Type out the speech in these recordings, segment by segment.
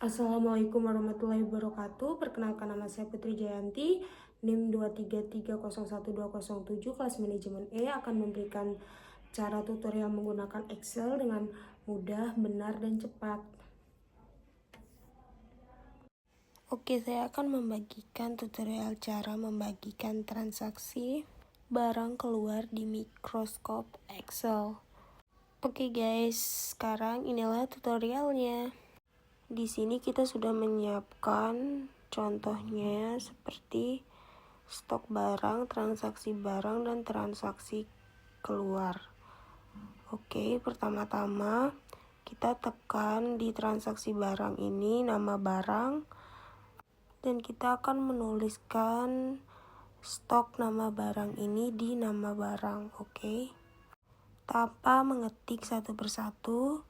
Assalamualaikum warahmatullahi wabarakatuh. Perkenalkan, nama saya Putri Jayanti, NIM 233010207, kelas manajemen E, akan memberikan cara tutorial menggunakan Excel dengan mudah, benar, dan cepat. Oke, saya akan membagikan tutorial cara membagikan transaksi barang keluar di Microsoft Excel. Oke guys, sekarang inilah tutorialnya. Di sini kita sudah menyiapkan contohnya seperti stok barang, transaksi barang, dan transaksi keluar. Oke, pertama-tama kita tekan di transaksi barang ini nama barang, dan kita akan menuliskan stok nama barang ini di nama barang. Oke, tanpa mengetik satu persatu,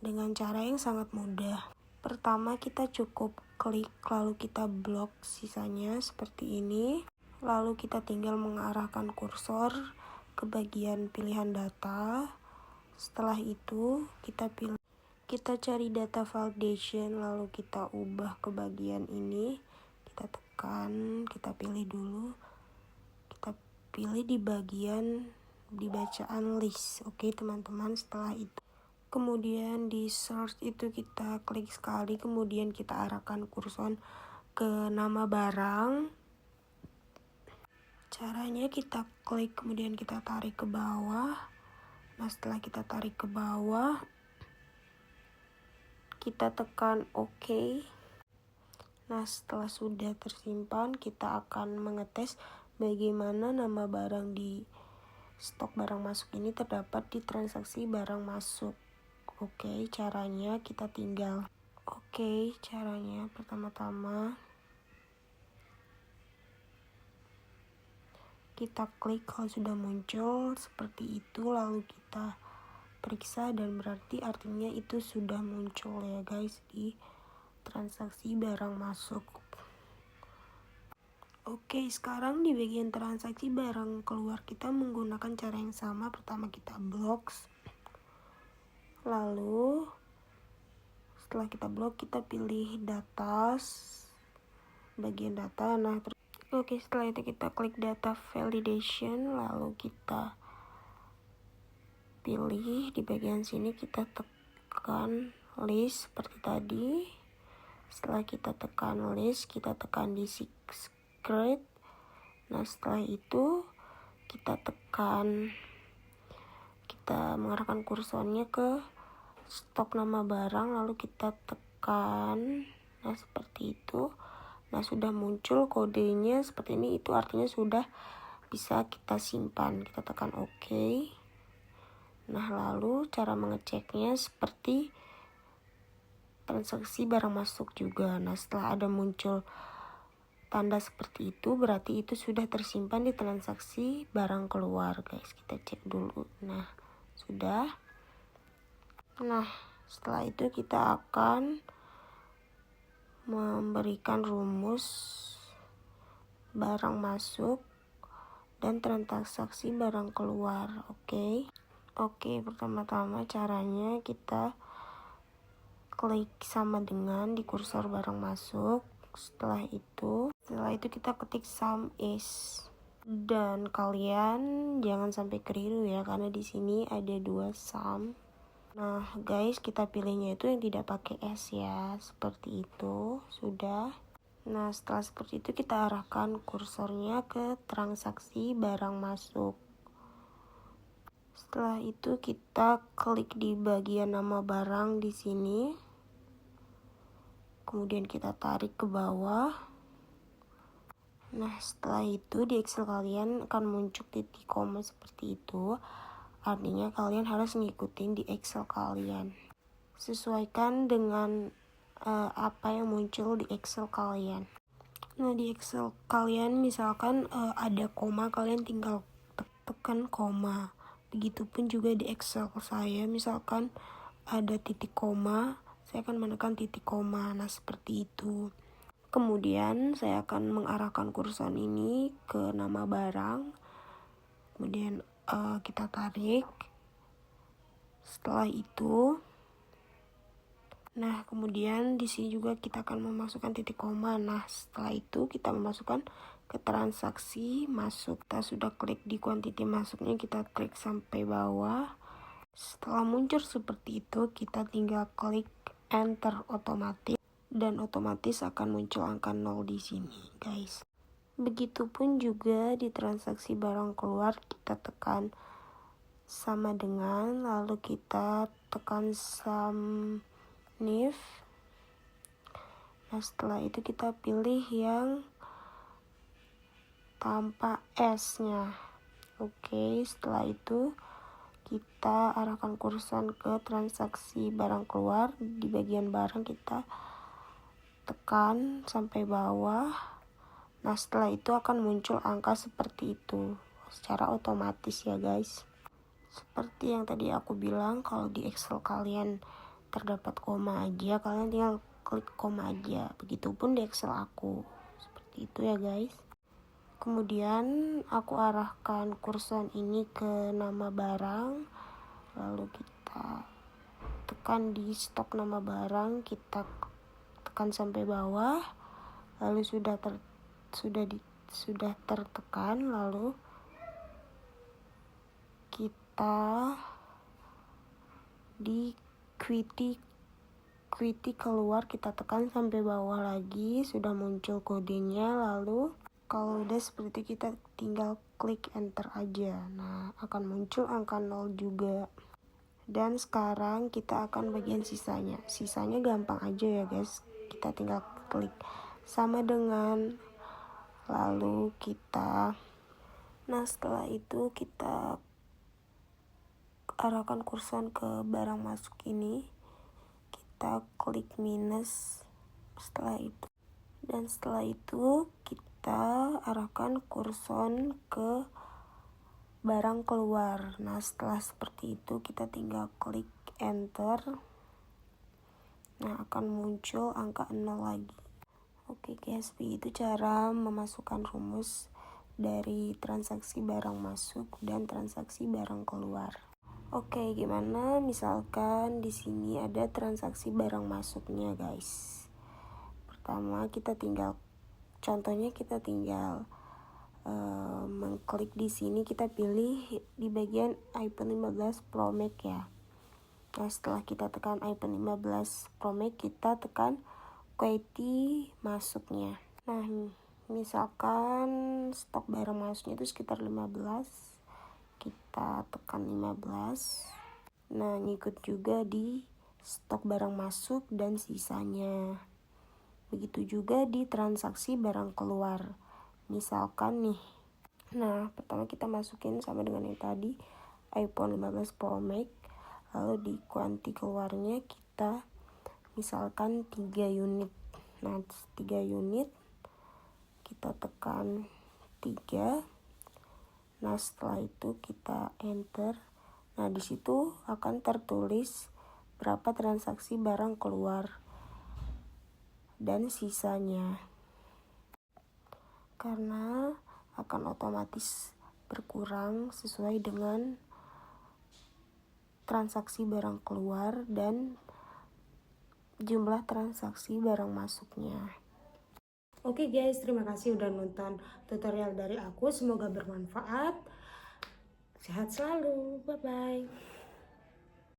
dengan cara yang sangat mudah. Pertama, kita cukup klik lalu kita blok sisanya seperti ini. Lalu kita tinggal mengarahkan kursor ke bagian pilihan data. Setelah itu kita cari data validation, lalu kita ubah ke bagian ini. Kita tekan, kita pilih dulu. Kita pilih di bagian di bacaan list. Oke teman-teman, setelah itu kemudian di search itu kita klik sekali, kemudian kita arahkan kursor ke nama barang. Caranya kita klik, kemudian kita tarik ke bawah. Nah, setelah kita tarik ke bawah, kita tekan OK. Nah, setelah sudah tersimpan, kita akan mengetes bagaimana nama barang di stok barang masuk ini terdapat di transaksi barang masuk. Oke, caranya kita tinggal. Caranya pertama-tama kita klik kalau sudah muncul seperti itu, lalu kita periksa, dan berarti artinya itu sudah muncul ya guys di transaksi barang masuk. Oke, sekarang di bagian transaksi barang keluar kita menggunakan cara yang sama. Pertama kita blok, lalu setelah kita blok kita pilih data, bagian data. Nah, setelah itu kita klik data validation, lalu kita pilih di bagian sini, kita tekan list seperti tadi. Setelah kita tekan list, kita tekan di secret. Nah, setelah itu kita mengarahkan kursornya ke stok nama barang, lalu kita tekan. Nah, seperti itu. Nah, sudah muncul kodenya seperti ini, itu artinya sudah bisa kita simpan. Kita tekan OK. Nah, lalu cara mengeceknya seperti transaksi barang masuk juga. Nah, setelah ada muncul tanda seperti itu, berarti itu sudah tersimpan di transaksi barang keluar guys. Kita cek dulu. Nah, sudah. Nah, setelah itu kita akan memberikan rumus barang masuk dan transaksi barang keluar. Oke, pertama-tama caranya kita klik sama dengan di kursor barang masuk. Setelah itu kita ketik sum is, dan kalian jangan sampai keliru ya, karena di sini ada 2 sum. Nah guys, kita pilihnya itu yang tidak pakai S ya, seperti itu. Sudah. Nah, setelah seperti itu kita arahkan kursornya ke transaksi barang masuk. Setelah itu kita klik di bagian nama barang di sini. Kemudian kita tarik ke bawah. Nah, setelah itu di Excel kalian akan muncul titik koma seperti itu. Artinya kalian harus ngikutin di Excel kalian. Sesuaikan dengan apa yang muncul di Excel kalian. Nah, di Excel kalian misalkan ada koma, kalian tinggal tekan koma. Begitupun juga di Excel saya, misalkan ada titik koma, saya akan menekan titik koma. Nah, seperti itu. Kemudian saya akan mengarahkan kursor ini ke nama barang. Kemudian kita tarik. Setelah itu Nah, kemudian di sini juga kita akan memasukkan titik koma. Nah, setelah itu kita memasukkan ke transaksi masuk. Kita sudah klik di quantity masuknya, kita klik sampai bawah. Setelah muncul seperti itu, kita tinggal klik enter otomatis dan otomatis akan muncul angka 0 di sini, guys. Begitupun juga di transaksi barang keluar, kita tekan sama dengan, lalu kita tekan sum NIF. Nah, setelah itu kita pilih yang tanpa S-nya. Oke, setelah itu kita arahkan kursor ke transaksi barang keluar. Di bagian barang kita tekan sampai bawah. Nah, setelah itu akan muncul angka seperti itu secara otomatis ya guys. Seperti yang tadi aku bilang, kalau di Excel kalian terdapat koma aja, kalian tinggal klik koma aja. Begitupun di Excel aku. Seperti itu ya guys. Kemudian aku arahkan kursor ini ke nama barang. Lalu kita tekan di stok nama barang, kita tekan sampai bawah. Lalu sudah tertekan, lalu kita di query keluar, kita tekan sampai bawah lagi, sudah muncul kodenya. Lalu kalau udah seperti itu, kita tinggal klik enter aja. Nah, akan muncul angka 0 juga. Dan sekarang kita akan bagian sisanya gampang aja ya guys, kita tinggal klik sama dengan, lalu setelah itu kita arahkan kursor ke barang masuk ini, kita klik minus setelah itu kita arahkan kursor ke barang keluar. Nah, setelah seperti itu kita tinggal klik enter. Nah, akan muncul angka 0 lagi. Oke guys, begitu cara memasukkan rumus dari transaksi barang masuk dan transaksi barang keluar. Oke, gimana misalkan di sini ada transaksi barang masuknya guys. Pertama kita tinggal mengklik di sini, kita pilih di bagian iPhone 15 Pro Max ya. Nah, setelah kita tekan iPhone 15 Pro Max, kita tekan quantity masuknya. Nah, misalkan stok barang masuknya itu sekitar 15, kita tekan 15. Nah, ngikut juga di stok barang masuk dan sisanya. Begitu juga di transaksi barang keluar. Misalkan nih, nah pertama kita masukin sama dengan yang tadi, iPhone 15 Pro Max. Lalu di kuanti keluarnya kita misalkan 3 unit. Nah, 3 unit kita tekan 3. Nah, setelah itu kita enter. Nah, di situ akan tertulis berapa transaksi barang keluar dan sisanya. Karena akan otomatis berkurang sesuai dengan transaksi barang keluar dan jumlah transaksi barang masuknya. Oke guys, terima kasih udah nonton tutorial dari aku. Semoga bermanfaat. Sehat selalu. Bye-bye.